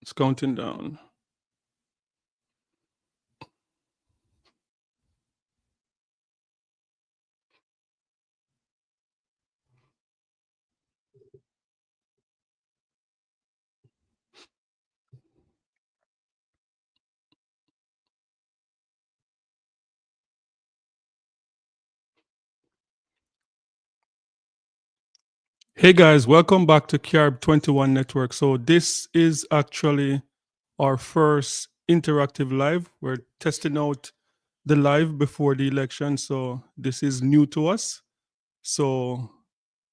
It's counting down. Hey guys, welcome back to CARB 21 Network. So this is actually our first interactive live. We're testing out the live before the election. So this is new to us. So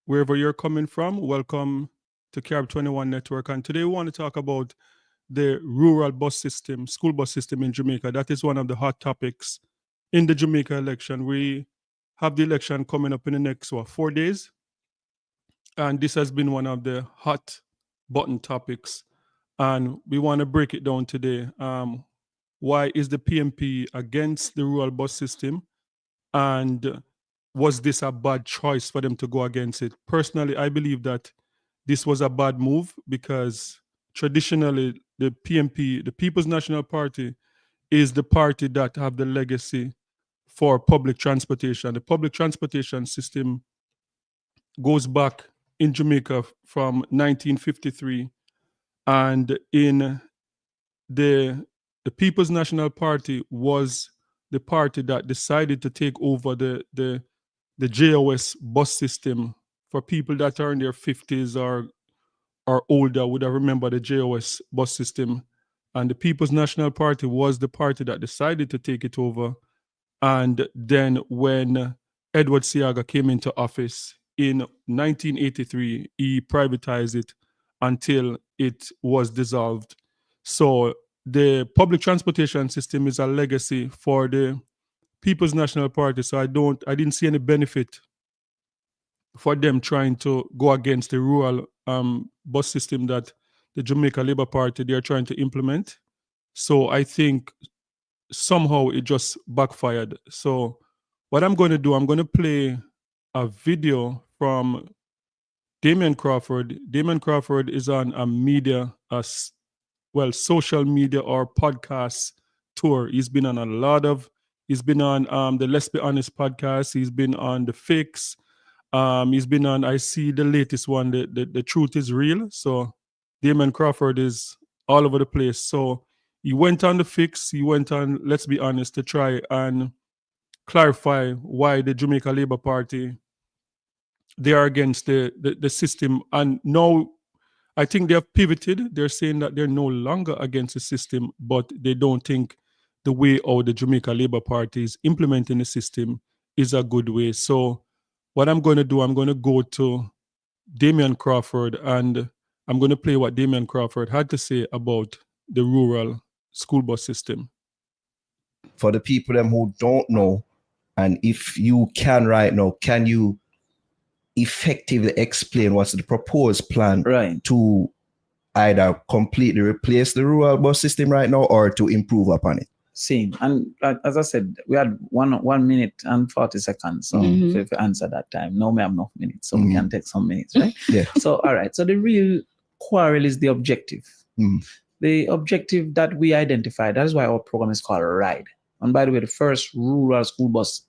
wherever you're coming from, welcome to CARB 21 Network. And today we want to talk about the rural bus system, school bus system in Jamaica. That is one of the hot topics in the Jamaica election. We have the election coming up in the next 4 days. And this has been one of the hot button topics. And we want to break it down today. Why is the PMP against the rural bus system? And was this a bad choice for them to go against it? Personally, I believe that this was a bad move because traditionally the PMP, the People's National Party, is the party that have the legacy for public transportation. The public transportation system goes back in Jamaica from 1953, and in the People's National Party was the party that decided to take over the JOS bus system. For people that are in their 50s or older would have remembered the JOS bus system. And the People's National Party was the party that decided to take it over. And then when Edward Seaga came into office in 1983, he privatized it until it was dissolved. So the public transportation system is a legacy for the People's National Party. So I didn't see any benefit for them trying to go against the rural bus system that the Jamaica Labour Party they're trying to implement. So I think somehow it just backfired. So what I'm going to do, I'm going to play a video from Damian Crawford. Damian Crawford is on a media, social media or podcast tour. He's been on he's been on the Let's Be Honest podcast. He's been on The Fix. He's been on, I see the latest one, the Truth is Real. So Damian Crawford is all over the place. So he went on The Fix, he went on Let's Be Honest to try and clarify why the Jamaica Labour Party, they are against the system. And now I think they have pivoted. They're saying that they're no longer against the system, but they don't think the way how the Jamaica Labour Party is implementing the system is a good way. So what I'm going to do, I'm going to go to Damian Crawford and I'm going to play what Damian Crawford had to say about the rural school bus system. For the people them who don't know, and if you can right now, can you effectively explain what's the proposed plan to either completely replace the rural bus system right now or to improve upon it? Same. And as I said, we had 1 minute and 40 seconds. So if you answer that time, now we have enough minutes, so we can take some minutes, right? Yeah. So, all right. So the real quarrel is the objective. The objective that we identified, that is why our program is called RIDE. And by the way, the first rural school bus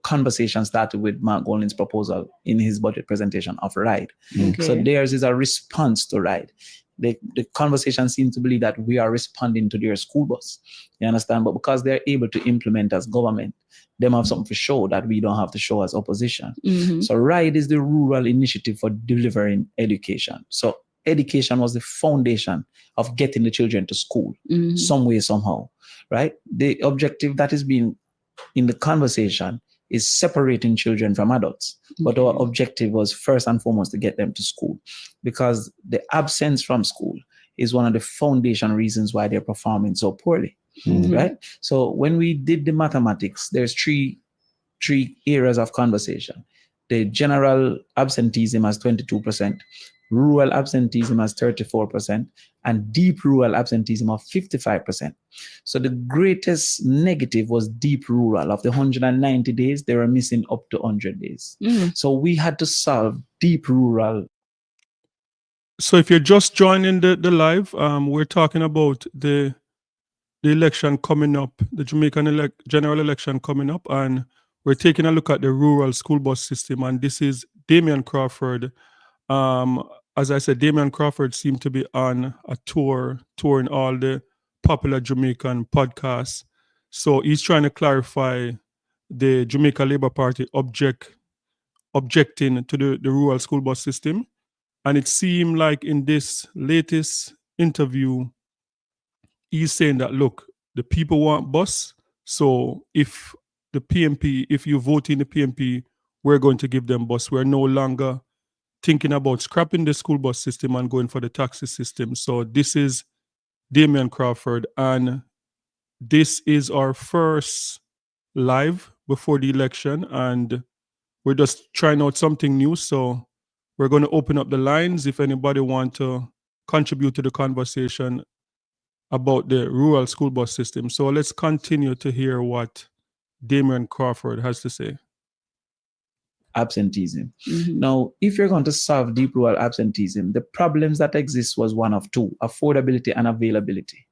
conversation started with Mark Golding's proposal in his budget presentation of RIDE. Okay. So theirs is a response to RIDE. The conversation seems to believe that we are responding to their school bus. You understand? But because they're able to implement as government, them have something to show that we don't have to show as opposition. So RIDE is the rural initiative for delivering education. So education was the foundation of getting the children to school some way, somehow, right? The objective that is being in the conversation is separating children from adults. But our objective was first and foremost to get them to school, because the absence from school is one of the foundation reasons why they're performing so poorly, right? So when we did the mathematics, there's three areas of conversation. The general absenteeism as 22%, rural absenteeism as 34%, and deep rural absenteeism of 55%. So the greatest negative was deep rural. Of the 190 days, they were missing up to 100 days. So we had to solve deep rural. So if you're just joining the live, we're talking about the election coming up, the Jamaican general election coming up, and we're taking a look at the rural school bus system. And this is Damian Crawford. As I said, Damian Crawford seemed to be on a touring all the popular Jamaican podcasts. So he's trying to clarify the Jamaica Labour Party objecting to the rural school bus system. And it seemed like in this latest interview, he's saying that, look, the people want bus. So if the PMP, if you vote in the PMP, we're going to give them bus. We're no longer thinking about scrapping the school bus system and going for the taxi system. So this is Damian Crawford, and this is our first live before the election, and we're just trying out something new. So we're going to open up the lines if anybody want to contribute to the conversation about the rural school bus system. So let's continue to hear what Damian Crawford has to say. Absenteeism. Now, if you're going to solve deep rural absenteeism, the problems that exist was one of two: affordability and availability.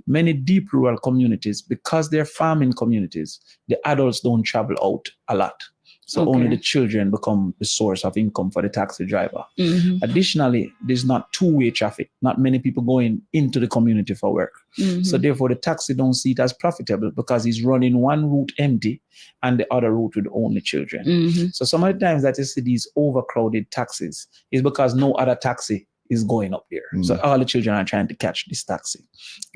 Many deep rural communities, because they're farming communities, the adults don't travel out a lot. So only the children become the source of income for the taxi driver. Additionally, there's not two-way traffic. Not many people going into the community for work. So therefore, the taxi don't see it as profitable because he's running one route empty and the other route with only children. So some of the times that you see these overcrowded taxis is because no other taxi is going up there. So all the children are trying to catch this taxi,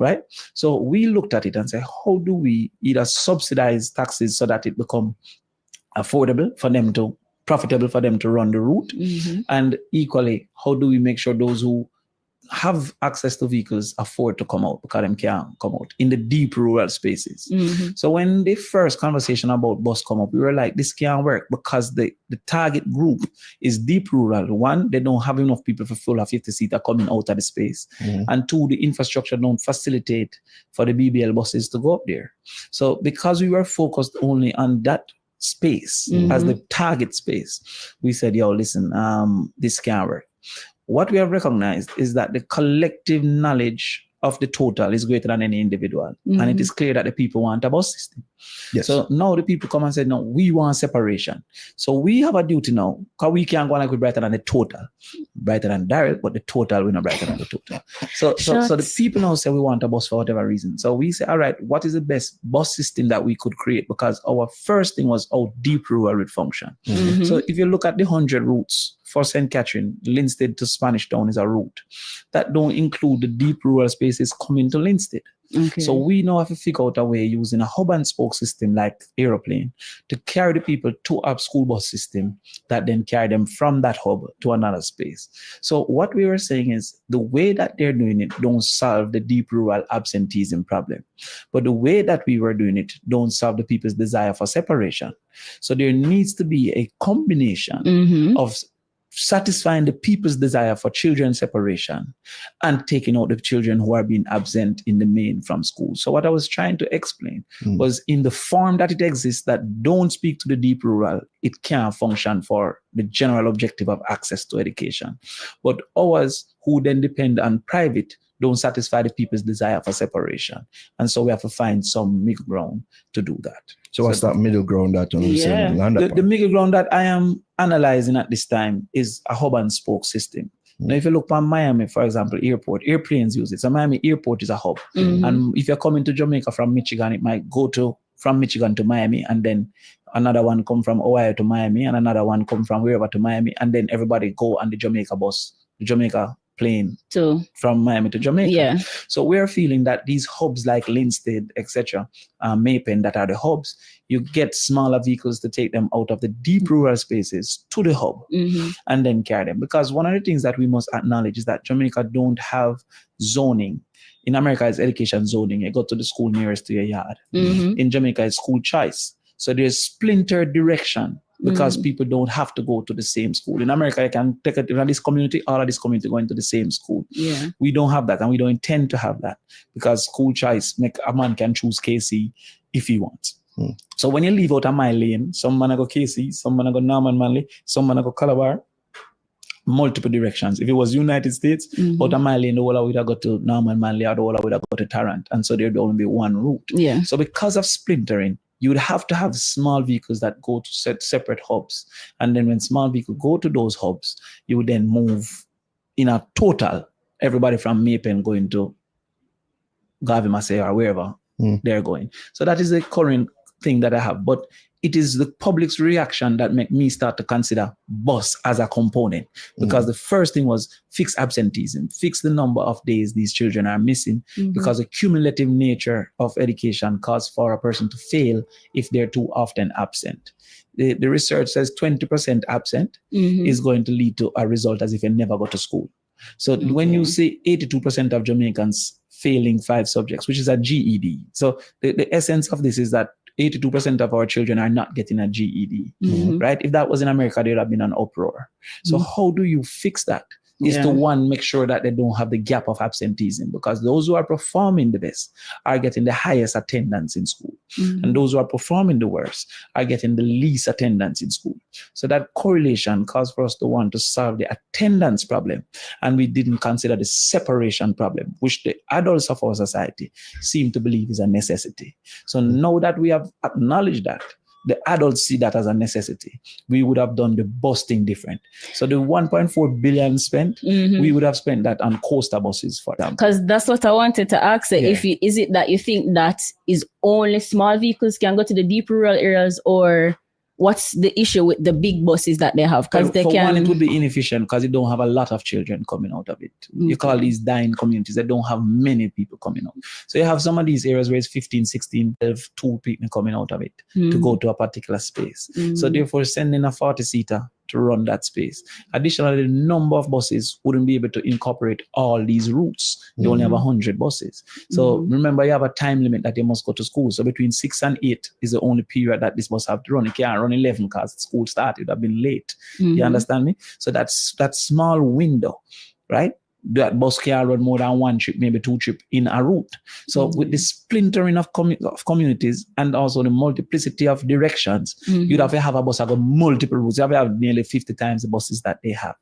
right? So we looked at it and said, how do we either subsidize taxis so that it become affordable for them to, profitable for them to run the route? And equally, how do we make sure those who have access to vehicles afford to come out because them can't come out in the deep rural spaces? So when the first conversation about bus come up, we were like, this can't work because the target group is deep rural. One, they don't have enough people for full of 50-seater coming out of the space. And two, the infrastructure don't facilitate for the BBL buses to go up there. So because we were focused only on that space as the target space, we said, yo, listen, this can't work. What we have recognized is that the collective knowledge of the total is greater than any individual. And it is clear that the people want a bus system. So now the people come and say, no, we want separation. So we have a duty now, because we can't go like we're brighter than the total. Brighter than Daryl, but the total, we're not brighter than the total. So the people now say we want a bus for whatever reason. So we say, all right, what is the best bus system that we could create? Because our first thing was how deep rural would function. So if you look at the 100 routes for St. Catherine, Linstead to Spanish Town is a route. That don't include the deep rural spaces coming to Linstead. So we now have to figure out a way using a hub and spoke system like aeroplane to carry the people to a school bus system that then carry them from that hub to another space. So what we were saying is the way that they're doing it don't solve the deep rural absenteeism problem. But the way that we were doing it don't solve the people's desire for separation. So there needs to be a combination of satisfying the people's desire for children separation and taking out the children who are being absent in the main from school. So what I was trying to explain was in the form that it exists that don't speak to the deep rural, it can't function for the general objective of access to education. But ours who then depend on private don't satisfy the people's desire for separation. And so we have to find some middle ground to do that. So what's that middle ground that the middle ground that I am analyzing at this time is a hub and spoke system. Now, if you look at Miami, for example, airport, airplanes use it. So Miami airport is a hub. And if you're coming to Jamaica from Michigan, it might go from Michigan to Miami, and then another one come from Ohio to Miami, and another one come from wherever to Miami, and then everybody go on the Jamaica bus, the Jamaica plane from Miami to Jamaica. So we're feeling that these hubs like Linstead, etc., Maypen, that are the hubs, you get smaller vehicles to take them out of the deep rural spaces to the hub and then carry them. Because one of the things that we must acknowledge is that Jamaica don't have zoning. In America, it's education zoning. You go to the school nearest to your yard. In Jamaica, it's school choice. So there's splintered direction because people don't have to go to the same school. In America, you can take it in this community, all of this community going to the same school. We don't have that, and we don't intend to have that because school choice make a man can choose KC if he wants. So when you leave out of my lane, some man go KC, some man go Norman Manley, some man go Calabar, multiple directions. If it was United States, out of Mali in the whole would have got to Norman Manley, or the whole would have got to Tarrant. And so there'd only be one route. Yeah. So because of splintering, you would have to have small vehicles that go to separate hubs. And then when small vehicles go to those hubs, you would then move in a total, everybody from Mapen going to Gavimase or wherever they're going. So that is the current thing that I have. But it is the public's reaction that make me start to consider bus as a component. Because the first thing was fix absenteeism, fix the number of days these children are missing, because the cumulative nature of education causes for a person to fail if they're too often absent. The research says 20% absent is going to lead to a result as if you never go to school. So when you see 82% of Jamaicans failing 5 subjects, which is a GED. So the essence of this is that 82% of our children are not getting a GED, right? If that was in America, there would have been an uproar. So how do you fix that? Is to one, make sure that they don't have the gap of absenteeism, because those who are performing the best are getting the highest attendance in school. And those who are performing the worst are getting the least attendance in school. So that correlation caused for us to want to solve the attendance problem. And we didn't consider the separation problem, which the adults of our society seem to believe is a necessity. So now that we have acknowledged that, the adults see that as a necessity, we would have done the busting different. So the 1.4 billion spent, we would have spent that on coaster buses for them. Because that's what I wanted to ask. Is it that you think that is only small vehicles can go to the deep rural areas, or what's the issue with the big buses that they have? Because for one, it would be inefficient because you don't have a lot of children coming out of it. You call these dying communities that don't have many people coming out. So you have some of these areas where it's 15, 16, 12, 2 people coming out of it to go to a particular space. So therefore, sending a 40-seater to run that space. Additionally, the number of buses wouldn't be able to incorporate all these routes. You only have 100 buses. So remember, you have a time limit that you must go to school. So between 6 and 8 is the only period that this bus have to run. You can't run 11 because school started. It would have been late. You understand me? So that's that small window, right? That bus can run more than 1 trip, maybe 2 trips in a route. So with the splintering of communities and also the multiplicity of directions, you'd have to have a bus that got multiple routes. You have to have nearly 50 times the buses that they have.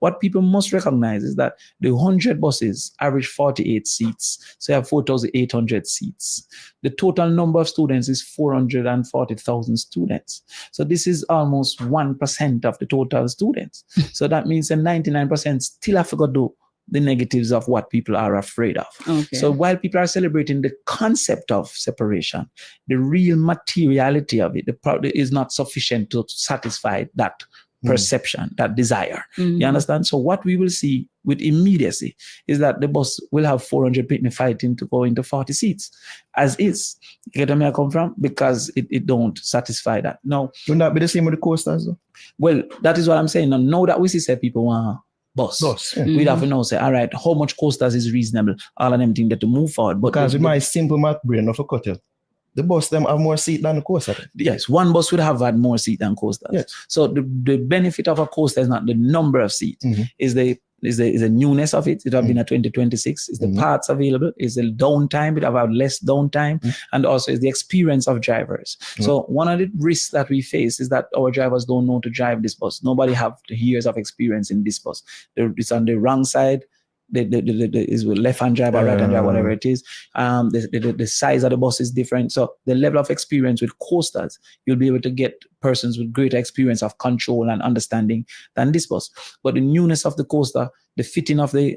What people must recognize is that the 100 buses average 48 seats. So you have 4,800 seats. The total number of students is 440,000 students. So this is almost 1% of the total students. So that means that 99% still have to go do the negatives of what people are afraid of. So while people are celebrating the concept of separation, the real materiality of it is not sufficient to satisfy that perception, that desire. You understand? So what we will see with immediacy is that the bus will have 400 people fighting to go into 40 seats, as is. You get where I come from? Because it don't satisfy that. Now, wouldn't that be the same with the coasters, though? Well, that is what I'm saying. Now that we see people want bus. We'd have to know, say, all right, how much coasters is reasonable? All of them think that to move forward. But because with my simple math brain, not for cut you, the bus them have more seat than the coaster. Yes, one bus would have had more seat than coasters. Yes. So the benefit of a coaster is not the number of seats, is the newness of it. It have been a 2026. Is the parts available? Is the downtime? It have had less downtime, and also is the experience of drivers. So one of the risks that we face is that our drivers don't know to drive this bus. Nobody have the years of experience in this bus. It's on the wrong side. Is with left-hand drive or right-hand drive, whatever it is. The size of the bus is different. So the level of experience with coasters, you'll be able to get persons with greater experience of control and understanding than this bus. But the newness of the coaster, the fitting of the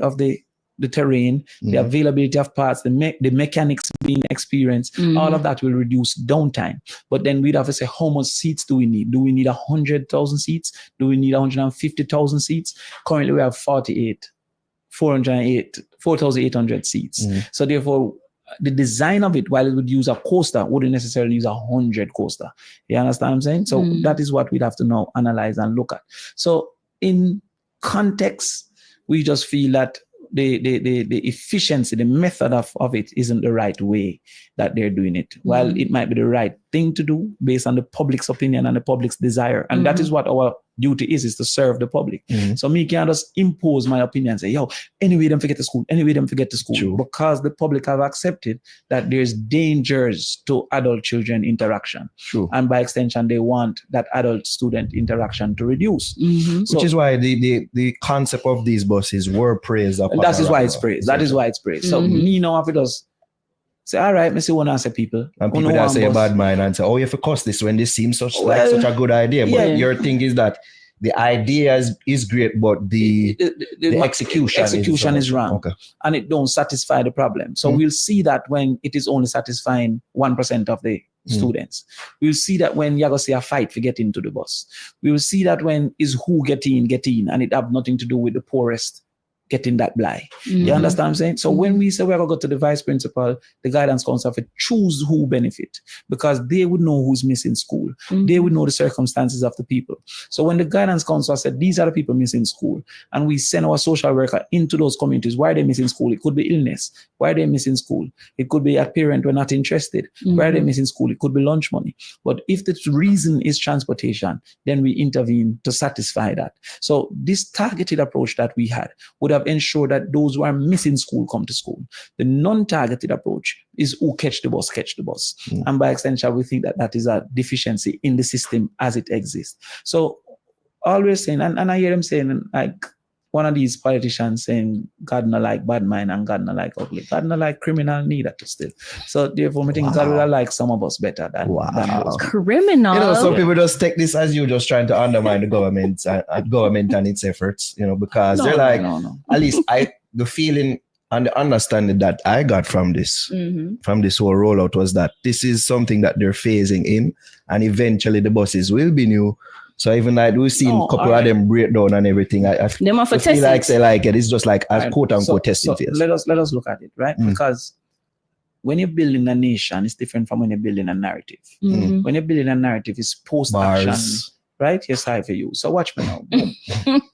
terrain, the availability of parts, the mechanics being experienced, all of that will reduce downtime. But then we'd have to say, how much seats do we need? Do we need 100,000 seats? Do we need 150,000 seats? Currently, we have 4,800 seats. So therefore, the design of it, while it would use a coaster, wouldn't necessarily use 100 coaster. You understand what I'm saying? So that is what we'd have to now analyze and look at. So in context, we just feel that the efficiency, the method of it isn't the right way that they're doing it. While it might be the right thing to do based on the public's opinion and the public's desire. And that is what our duty is to serve the public. So me can't just impose my opinion and say, yo, anyway, them forget the school, anyway, them forget the school. True. Because the public have accepted that there's dangers to adult-children interaction. True. And by extension, they want that adult-student interaction to reduce. Which is why the concept of these buses were praised. That is why it's praised. That is why it's praised. So me now, if it does, say, all right, me see one answer people. And people that say a bad mind and say, oh, you have to cost this when this seems such a good idea. But your thing is that the idea is great, but the execution is wrong. Okay. And it don't satisfy the problem. So we'll see that when it is only satisfying 1% of the students. We'll see that when you're going to see a fight for getting to the bus. We will see that when is who get in, and it have nothing to do with the poorest getting that blind. You understand what I'm saying? So when we say we're going to go to the vice principal, the guidance counselor, for choose who benefit, because they would know who's missing school. They would know the circumstances of the people. So when the guidance counselor said, these are the people missing school, and we send our social worker into those communities, why are they missing school? It could be illness. Why are they missing school? It could be a parent were not interested. Why are they missing school? It could be lunch money. But if the reason is transportation, then we intervene to satisfy that. So this targeted approach that we had would have ensured that those who are missing school come to school. The non-targeted approach is who catch the bus. And by extension, we think that that is a deficiency in the system as it exists. So always saying, and I hear them saying, like one of these politicians saying, God not like bad mind and God not like ugly. God not like criminal neither to still. So therefore, I think God will like some of us better than those. Criminal. You know, some people just take this as you just trying to undermine the government and its efforts, you know, because they're like, at least the feeling and the understanding that I got from this whole rollout was that this is something that they're phasing in, and eventually the buses will be new. So even like we've seen a couple of them break down and everything. I feel like it's just like a quote unquote testing phase. Let us look at it, right? Because when you're building a nation, it's different from when you're building a narrative. When you're building a narrative, it's post-action, right? Yes, hi for you. So watch me now.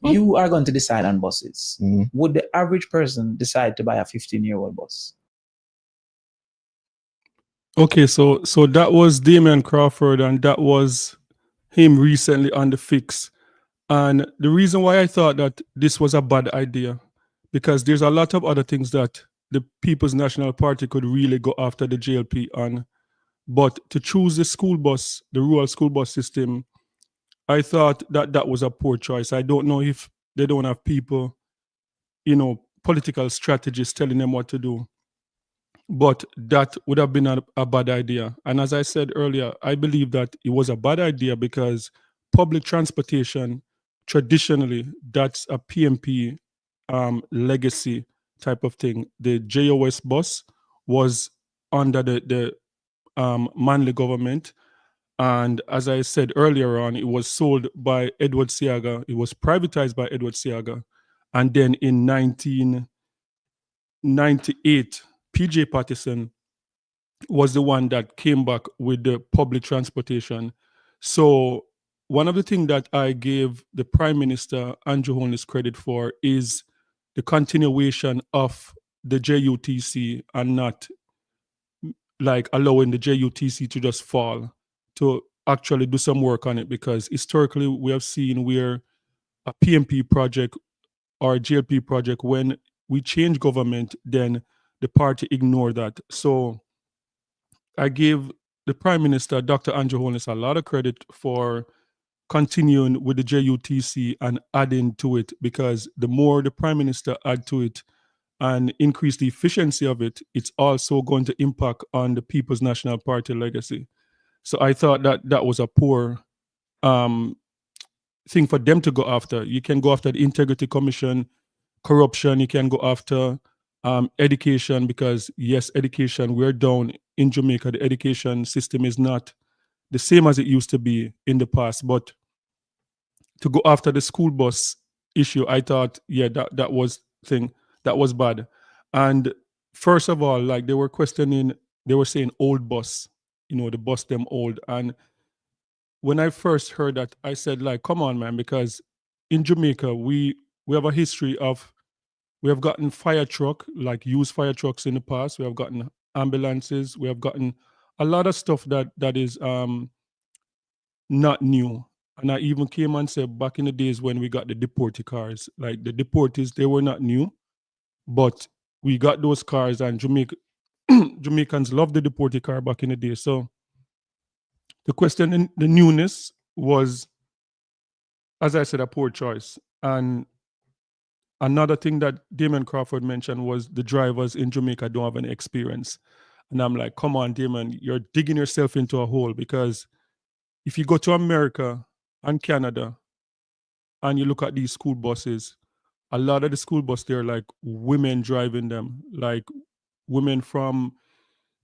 You are going to decide on buses. Would the average person decide to buy a 15-year-old bus? Okay, so that was Damian Crawford, and that was him recently on The Fix. And the reason why I thought that this was a bad idea, because there's a lot of other things that the People's National Party could really go after the JLP on. But to choose the school bus, the rural school bus system, I thought that was a poor choice. I don't know if they don't have people, you know, political strategists telling them what to do. But that would have been a bad idea. And as I said earlier, I believe that it was a bad idea because public transportation, traditionally, that's a PMP legacy type of thing. The JOS bus was under the Manley government. And as I said earlier on, it was sold by Edward Seaga. It was privatized by Edward Seaga. And then in 1998, PJ Patterson was the one that came back with the public transportation. So one of the things that I gave the Prime Minister, Andrew Holness, credit for is the continuation of the JUTC and not like allowing the JUTC to just fall, to actually do some work on it, because historically we have seen where a PMP project or a JLP project, when we change government, then the party ignored that. So I give the Prime Minister, Dr. Andrew Holness, a lot of credit for continuing with the JUTC and adding to it, because the more the Prime Minister add to it and increase the efficiency of it, it's also going to impact on the People's National Party legacy. So I thought that was a poor thing for them to go after. You can go after the Integrity Commission, corruption, you can go after education, because yes, education, we're down in Jamaica. The education system is not the same as it used to be in the past. But to go after the school bus issue, I thought, yeah, that was bad. And first of all, like they were saying old bus, you know, the bus them old. And when I first heard that, I said, like, come on, man, because in Jamaica, we have a history of, we have gotten fire truck, like used fire trucks in the past. We have gotten ambulances. We have gotten a lot of stuff that is not new. And I even came and said back in the days when we got the deportee cars, like the deportees, they were not new, but we got those cars, and Jamaicans loved the deportee car back in the day. So the question in the newness was, as I said, a poor choice. And another thing that Damian Crawford mentioned was the drivers in Jamaica don't have any experience. And I'm like, come on, Damian, you're digging yourself into a hole, because if you go to America and Canada and you look at these school buses, a lot of the school bus, they're like women driving them, like women from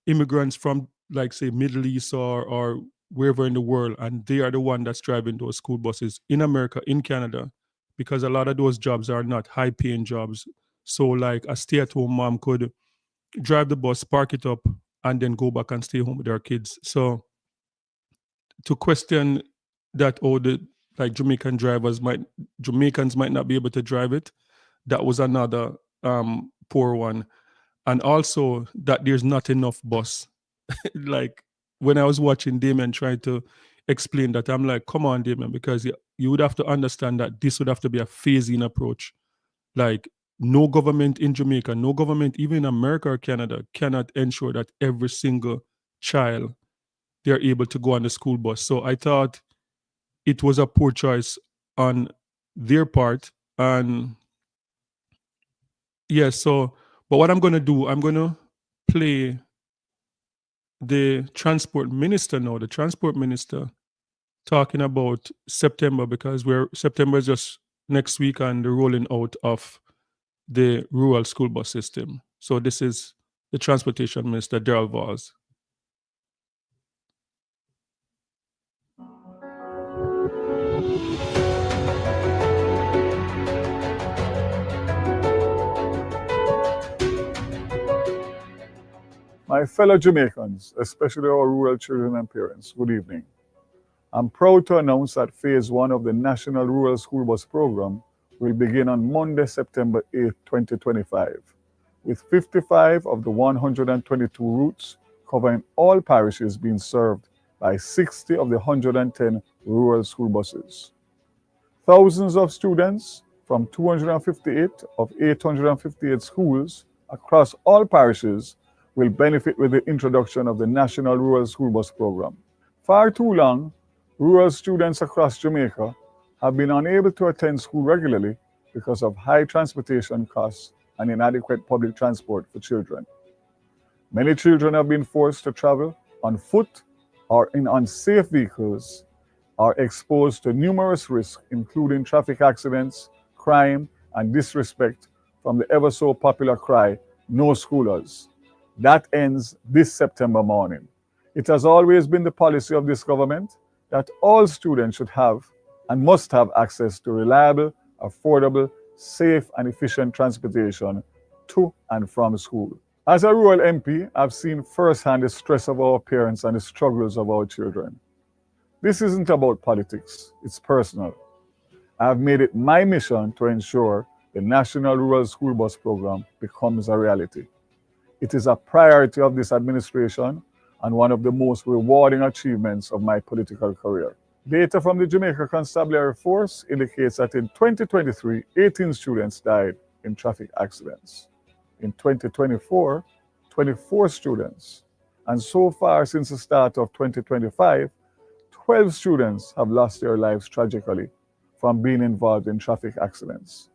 immigrants from, like, say, Middle East or wherever in the world, and they are the one that's driving those school buses in America, in Canada, because a lot of those jobs are not high-paying jobs. So, like, a stay-at-home mom could drive the bus, park it up, and then go back and stay home with their kids. So, to question that, oh, the like Jamaicans might not be able to drive it, that was another poor one. And also that there's not enough bus. Like, when I was watching Damien trying to explain that, I'm like, come on, Damien, because you would have to understand that this would have to be a phasing approach. Like, no government in Jamaica, no government even in America or Canada cannot ensure that every single child, they're able to go on the school bus. So I thought it was a poor choice on their part. And yeah, so, but what I'm going to do, I'm going to play the transport minister now, the transport minister talking about September, because September is just next week and the rolling out of the rural school bus system. So this is the transportation minister, Daryl Valls. My fellow Jamaicans, especially our rural children and parents, good evening. I'm proud to announce that Phase 1 of the National Rural School Bus Program will begin on Monday, September 8, 2025, with 55 of the 122 routes covering all parishes being served by 60 of the 110 rural school buses. Thousands of students from 258 of 858 schools across all parishes will benefit with the introduction of the National Rural School Bus Program. Far too long, rural students across Jamaica have been unable to attend school regularly because of high transportation costs and inadequate public transport for children. Many children have been forced to travel on foot or in unsafe vehicles, are exposed to numerous risks, including traffic accidents, crime, and disrespect from the ever so popular cry, "No Schoolers." That ends this September morning. It has always been the policy of this government that all students should have and must have access to reliable, affordable, safe, and efficient transportation to and from school. As a rural MP, I've seen firsthand the stress of our parents and the struggles of our children. This isn't about politics, it's personal. I've made it my mission to ensure the National Rural School Bus Program becomes a reality. It is a priority of this administration and one of the most rewarding achievements of my political career. Data from the Jamaica Constabulary Force indicates that in 2023, 18 students died in traffic accidents. In 2024, 24 students. And so far since the start of 2025, 12 students have lost their lives tragically from being involved in traffic accidents.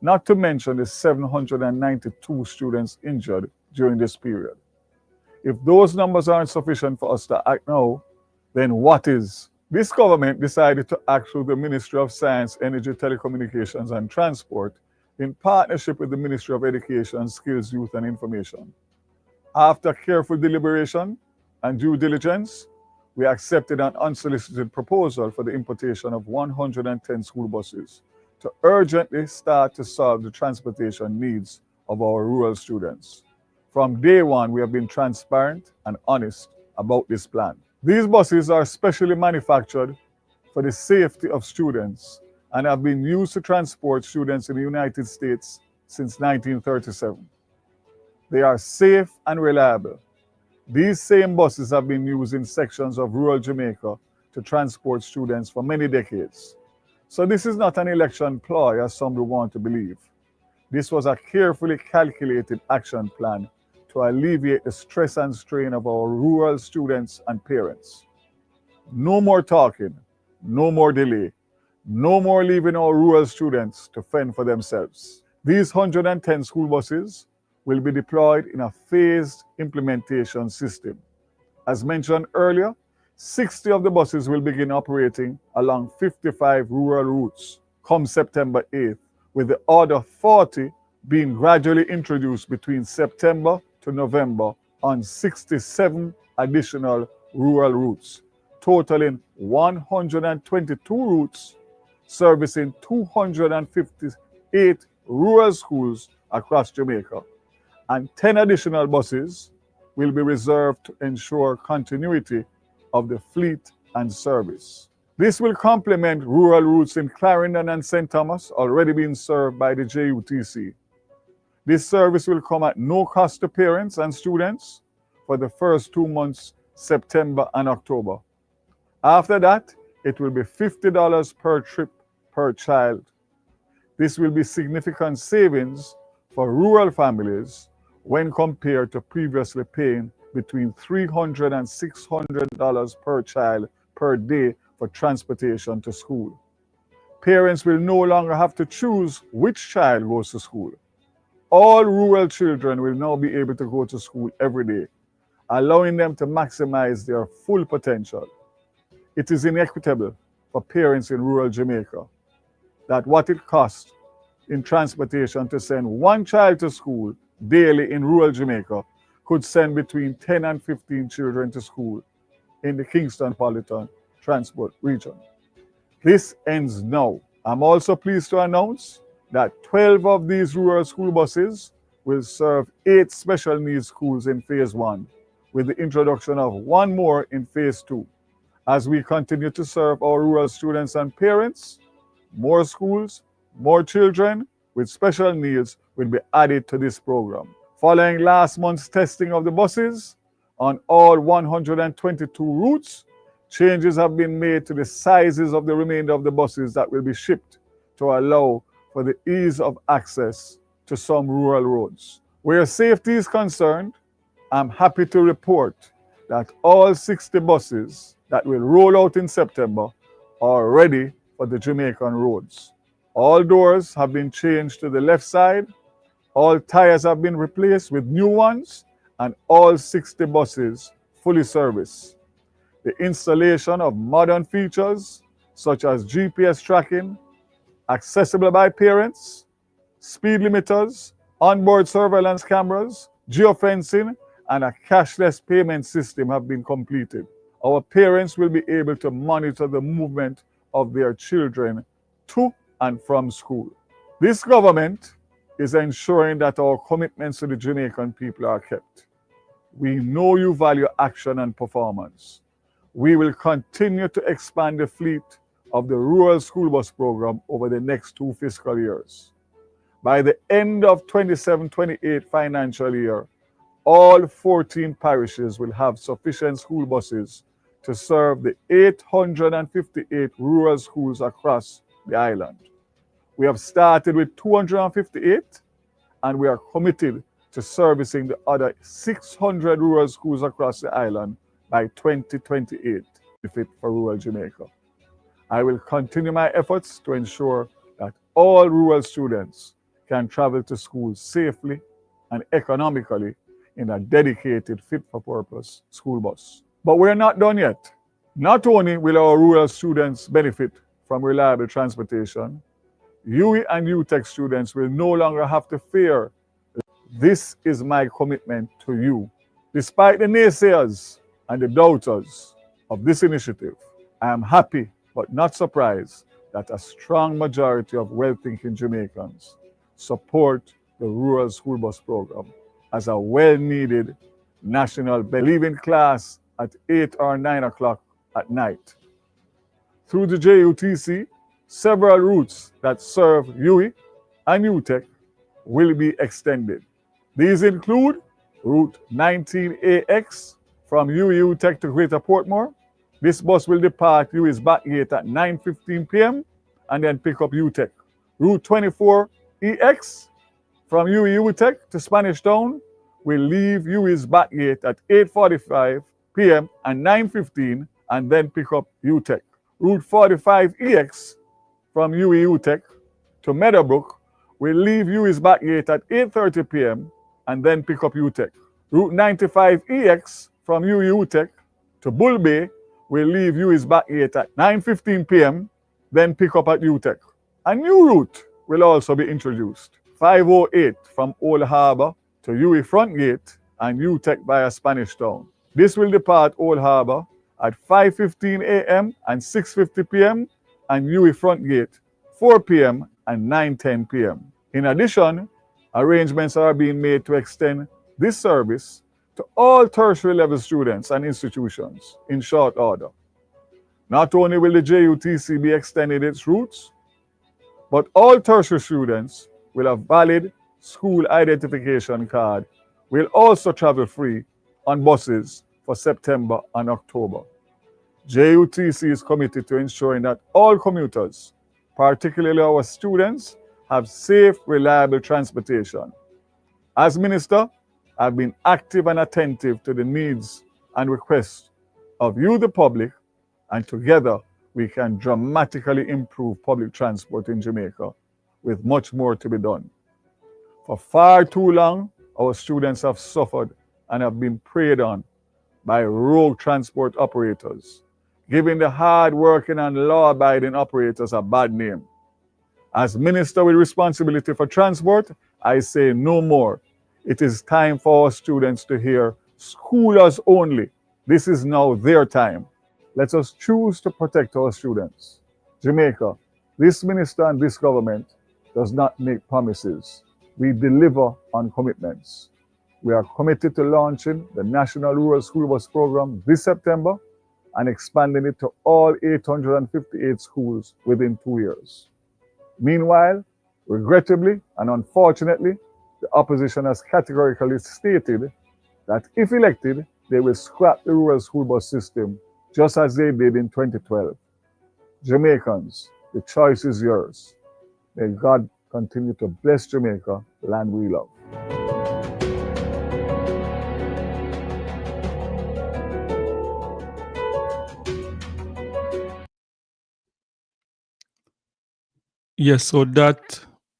Not to mention the 792 students injured during this period. If those numbers aren't sufficient for us to act now, then what is? This government decided to act through the Ministry of Science, Energy, Telecommunications and Transport in partnership with the Ministry of Education, Skills, Youth and Information. After careful deliberation and due diligence, we accepted an unsolicited proposal for the importation of 110 school buses to urgently start to solve the transportation needs of our rural students. From day one, we have been transparent and honest about this plan. These buses are specially manufactured for the safety of students and have been used to transport students in the United States since 1937. They are safe and reliable. These same buses have been used in sections of rural Jamaica to transport students for many decades. So this is not an election ploy, as some would want to believe. This was a carefully calculated action plan to alleviate the stress and strain of our rural students and parents. No more talking, no more delay, no more leaving our rural students to fend for themselves. These 110 school buses will be deployed in a phased implementation system. As mentioned earlier, 60 of the buses will begin operating along 55 rural routes come September 8th, with the other 40 being gradually introduced between September to November on 67 additional rural routes, totaling 122 routes, servicing 258 rural schools across Jamaica, and 10 additional buses will be reserved to ensure continuity of the fleet and service. This will complement rural routes in Clarendon and St. Thomas already being served by the JUTC. This service will come at no cost to parents and students for the first 2 months, September and October. After that, it will be $50 per trip per child. This will be significant savings for rural families when compared to previously paying between $300 and $600 per child per day for transportation to school. Parents will no longer have to choose which child goes to school. All rural children will now be able to go to school every day, allowing them to maximize their full potential. It is inequitable for parents in rural Jamaica that what it costs in transportation to send one child to school daily in rural Jamaica could send between 10 and 15 children to school in the Kingston-Politan Transport region. This ends now. I'm also pleased to announce that 12 of these rural school buses will serve 8 special needs schools in Phase 1, with the introduction of 1 more in Phase 2. As we continue to serve our rural students and parents, more schools, more children with special needs will be added to this program. Following last month's testing of the buses on all 122 routes, changes have been made to the sizes of the remainder of the buses that will be shipped to allow for the ease of access to some rural roads. Where safety is concerned, I'm happy to report that all 60 buses that will roll out in September are ready for the Jamaican roads. All doors have been changed to the left side, all tires have been replaced with new ones, and all 60 buses fully serviced. The installation of modern features such as GPS tracking, accessible by parents, speed limiters, onboard surveillance cameras, geofencing, and a cashless payment system have been completed. Our parents will be able to monitor the movement of their children to and from school. This government is ensuring that our commitments to the Jamaican people are kept. We know you value action and performance. We will continue to expand the fleet of the rural school bus program over the next 2 fiscal years. By the end of 27-28 financial year, all 14 parishes will have sufficient school buses to serve the 858 rural schools across the island. We have started with 258, and we are committed to servicing the other 600 rural schools across the island by 2028, fit for rural Jamaica. I will continue my efforts to ensure that all rural students can travel to school safely and economically in a dedicated, fit-for-purpose school bus. But we're not done yet. Not only will our rural students benefit from reliable transportation, UE and UTech students will no longer have to fear. This is my commitment to you. Despite the naysayers and the doubters of this initiative, I am happy but not surprised that a strong majority of well-thinking Jamaicans support the rural school bus program as a well-needed national leaving class at 8 or 9 o'clock at night. Through the JUTC, several routes that serve UE and UTech will be extended. These include Route 19AX from UEU Tech to Greater Portmore. This bus will depart UE's back gate at 9:15 p.m. and then pick up UTech. Route 24 EX from UEU Tech to Spanish Town will leave UE's back gate at 8:45 p.m. and 9:15 and then pick up UTech. Route 45 EX from UEU Tech to Meadowbrook will leave UE's back gate at 8:30 p.m. and then pick up UTech. Route 95 EX from UEU Tech to Bull Bay will leave UE's back gate at 9:15 p.m. then pick up at UTech. A new route will also be introduced. 508 from Old Harbour to UE Front Gate and UTech via Spanish Town. This will depart Old Harbour at 5:15 a.m. and 6:50 p.m. and UE Front Gate 4 p.m. and 9:10 p.m. In addition, arrangements are being made to extend this service to all tertiary level students and institutions in short order. Not only will the JUTC be extending its routes, but all tertiary students will have valid school identification card will also travel free on buses for September and October. JUTC is committed to ensuring that all commuters, particularly our students, have safe, reliable transportation. As Minister, I've been active and attentive to the needs and requests of you, the public, and together we can dramatically improve public transport in Jamaica, with much more to be done. For far too long, our students have suffered and have been preyed on by rogue transport operators, giving the hard-working and law-abiding operators a bad name. As Minister with responsibility for transport, I say no more. It is time for our students to hear schoolers only. This is now their time. Let us choose to protect our students. Jamaica, this minister and this government does not make promises. We deliver on commitments. We are committed to launching the National Rural School Bus Program this September and expanding it to all 858 schools within 2 years. Meanwhile, regrettably and unfortunately, the opposition has categorically stated that if elected, they will scrap the rural school bus system just as they did in 2012. Jamaicans, the choice is yours. May God continue to bless Jamaica, the land we love. Yes, so that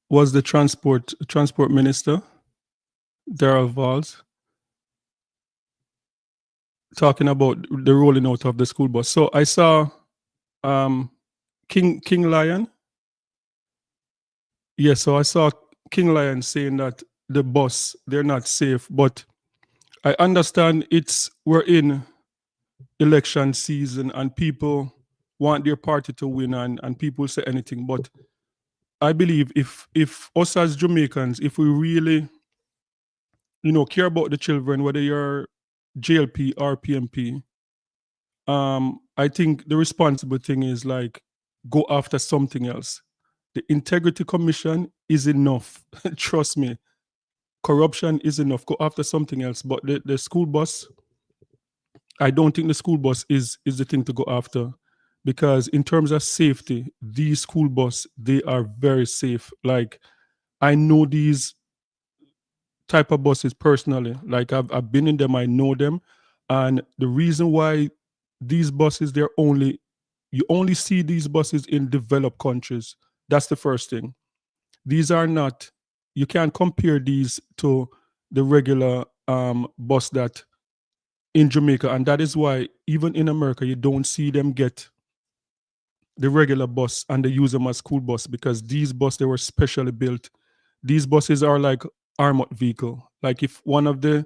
was the transport minister, Darrell Valls, talking about the rolling out of the school bus. So I saw King Lion. Yes, so I saw King Lion saying that the bus, they're not safe, but I understand we're in election season and people want their party to win and people say anything, but I believe if us as Jamaicans, if we really, care about the children, whether you're JLP or PMP, I think the responsible thing is like go after something else. The Integrity Commission is enough. Trust me. Corruption is enough. Go after something else. But the school bus, I don't think the school bus is the thing to go after. Because in terms of safety, these school bus, they are very safe. Like, I know these type of buses personally. Like, I've been in them, I know them. And the reason why these buses, you only see these buses in developed countries. That's the first thing. These are not, you can't compare these to the regular bus that in Jamaica. And that is why even in America, you don't see them get the regular bus and they use them as school bus, because these buses, they were specially built. These buses are like armored vehicle. Like if one of the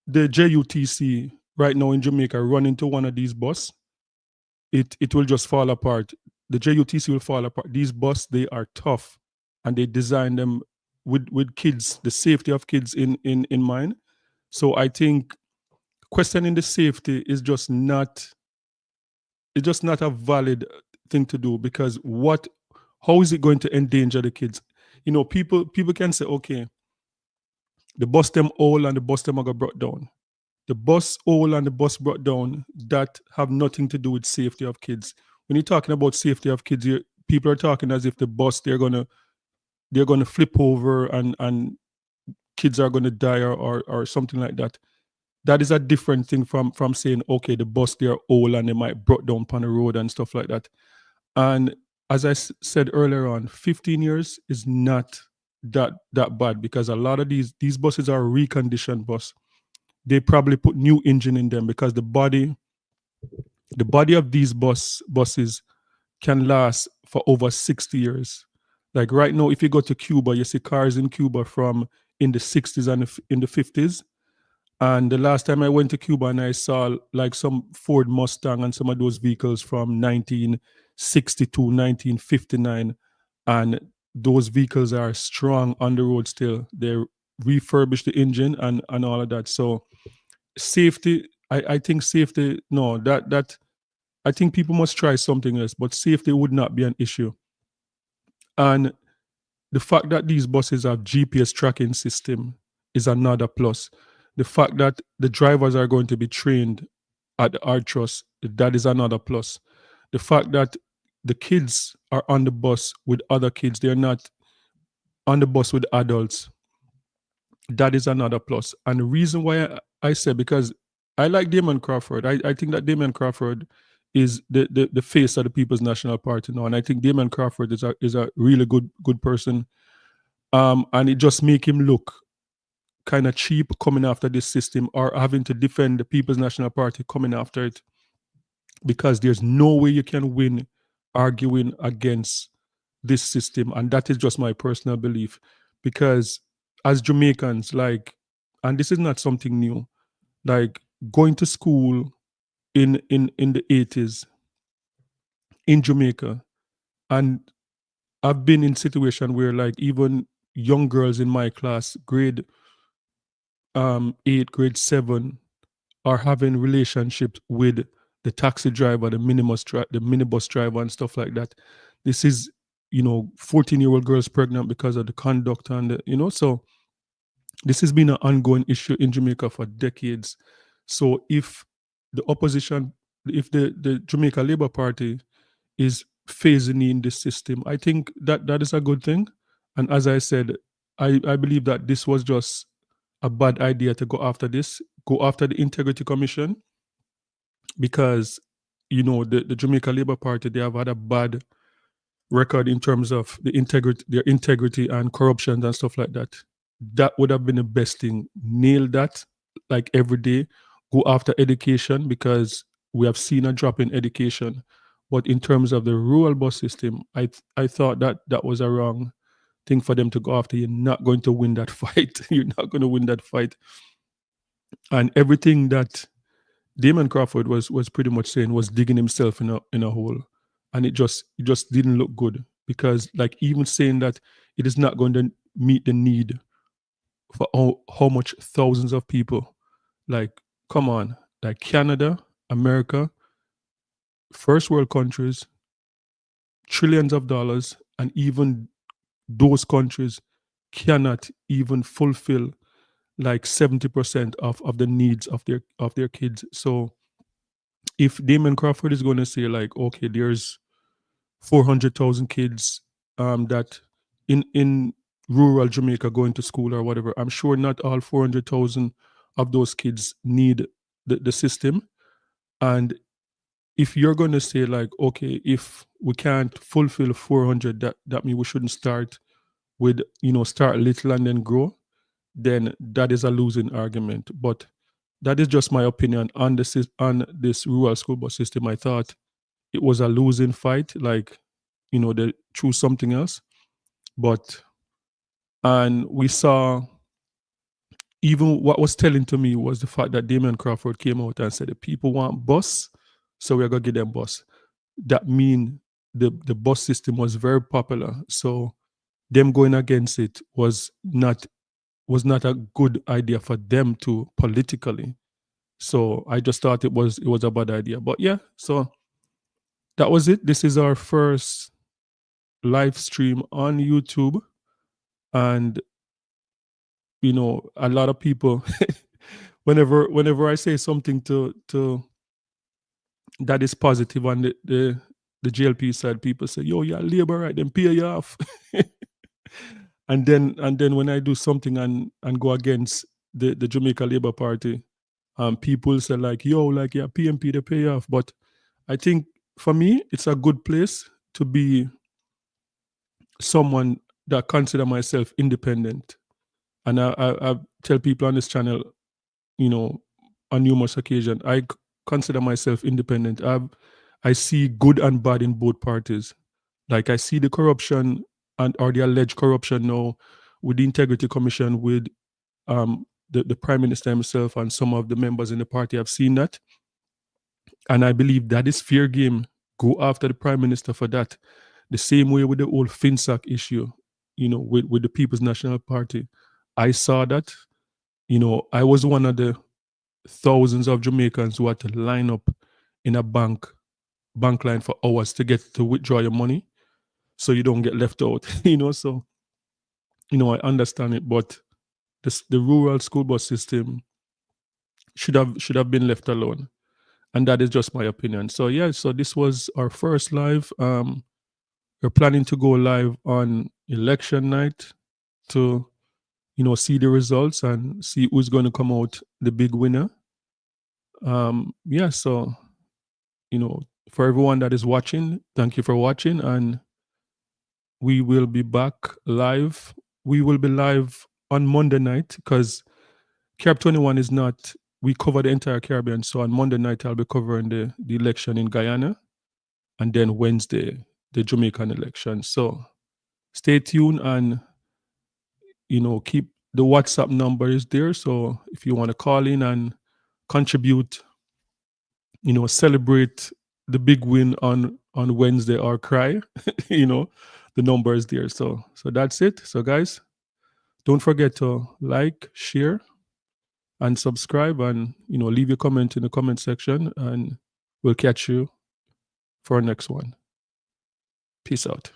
JUTC right now in Jamaica run into one of these buses, it will just fall apart. The JUTC will fall apart. These buses, they are tough, and they design them with kids, the safety of kids in mind. So I think questioning the safety is just not a valid thing to do, because how is it going to endanger the kids? People can say, okay, the bus them old and the bus them are got brought down. the bus old and the bus brought down, that have nothing to do with safety of kids. When you're talking about safety of kids, people are talking as if the bus they're gonna flip over and kids are gonna die or something like that. That is a different thing from saying, okay, the bus they're old and they might brought down on the road and stuff like that. And as I said earlier on, 15 years is not that bad, because a lot of these buses are reconditioned bus. They probably put new engine in them, because the body of these buses can last for over 60 years. Like right now, if you go to Cuba, you see cars in Cuba from in the 60s and in the 50s. And the last time I went to Cuba, and I saw like some Ford Mustang and some of those vehicles from 1962, 1959. And those vehicles are strong on the road still. They refurbish the engine and all of that. So safety, I think safety, no, that I think people must try something else, but safety would not be an issue. And the fact that these buses have GPS tracking system is another plus. The fact that the drivers are going to be trained at the art trust, that is another plus. The fact that the kids are on the bus with other kids, they're not on the bus with adults, that is another plus. And the reason why I said, because I like Damian Crawford. I think that Damian Crawford is the face of the People's National Party now. And I think Damian Crawford is a really good person. And it just make him look kind of cheap coming after this system, or having to defend the People's National Party coming after it, because there's no way you can win arguing against this system. And that is just my personal belief, because as Jamaicans, like, and this is not something new, like going to school in the 80s in Jamaica, and I've been in situation where like even young girls in my class, grade 8, grade 7, are having relationships with the taxi driver, the minibus driver and stuff like that. This is, 14-year-old girls pregnant because of the conduct and so this has been an ongoing issue in Jamaica for decades. So if the opposition, if the Jamaica Labour Party is phasing in this system, I think that is a good thing. And as I said, I believe that this was just a bad idea to go after the Integrity Commission, because the Jamaica Labour Party, they have had a bad record in terms of their integrity and corruption and stuff like that. That would have been the best thing. Nail that, like, every day. Go after education, because we have seen a drop in education. But in terms of the rural bus system, I thought that was a wrong thing for them to go after. You're not going to win that fight. You're not going to win that fight. And everything that Damian Crawford was pretty much saying was digging himself in a hole, and it just didn't look good, because like even saying that it is not going to meet the need for how much thousands of people, like, come on, like Canada, America, first world countries, trillions of dollars, and even those countries cannot even fulfill like 70% of the needs of their kids. So if Damon Crawford is going to say like, okay, there's 400,000 kids that in rural Jamaica going to school or whatever, I'm sure not all 400,000 of those kids need the system. And if you're going to say like, okay, if we can't fulfill 400, that means we shouldn't start with, start little and then grow, then that is a losing argument. But that is just my opinion on this rural school bus system. I thought it was a losing fight, like, they choose something else. And we saw, even what was telling to me was the fact that Damian Crawford came out and said, the people want bus, so we're going to give them bus. That mean the bus system was very popular. So them going against it was not a good idea for them to politically. So I just thought it was a bad idea. But yeah, so that was it. This is our first live stream on YouTube. And, a lot of people whenever I say something to that is positive on the GLP side, people say, "Yo, you're labor, right? Then pay you off." and then when I do something and go against the Jamaica Labour Party, people say like, "Yo, like yeah, PMP they pay off." But I think for me, it's a good place to be someone that consider myself independent. And I tell people on this channel, on numerous occasions, I consider myself independent. I see good and bad in both parties. Like I see the corruption or the alleged corruption now with the Integrity Commission, with the Prime Minister himself and some of the members in the party. I've seen that. And I believe that is fair game. Go after the Prime Minister for that. The same way with the whole FinSac issue, with the People's National Party. I saw that. I was one of the thousands of Jamaicans who had to line up in a bank line for hours to withdraw your money so you don't get left out. So I understand it, but the rural school bus system should have been left alone. And that is just my opinion. So yeah, so this was our first live. We're planning to go live on election night to see the results and see who's going to come out the big winner. So for everyone that is watching, thank you for watching, and we will be back live. We will be live on Monday night because Carib 21 is not, we cover the entire Caribbean. So on Monday night, I'll be covering the election in Guyana, and then Wednesday, the Jamaican election. So stay tuned and, keep the WhatsApp number is there. So if you want to call in and contribute, celebrate the big win on Wednesday or cry, the number is there. So that's it. So guys, don't forget to like, share, and subscribe, and leave your comment in the comment section, and we'll catch you for our next one. Peace out.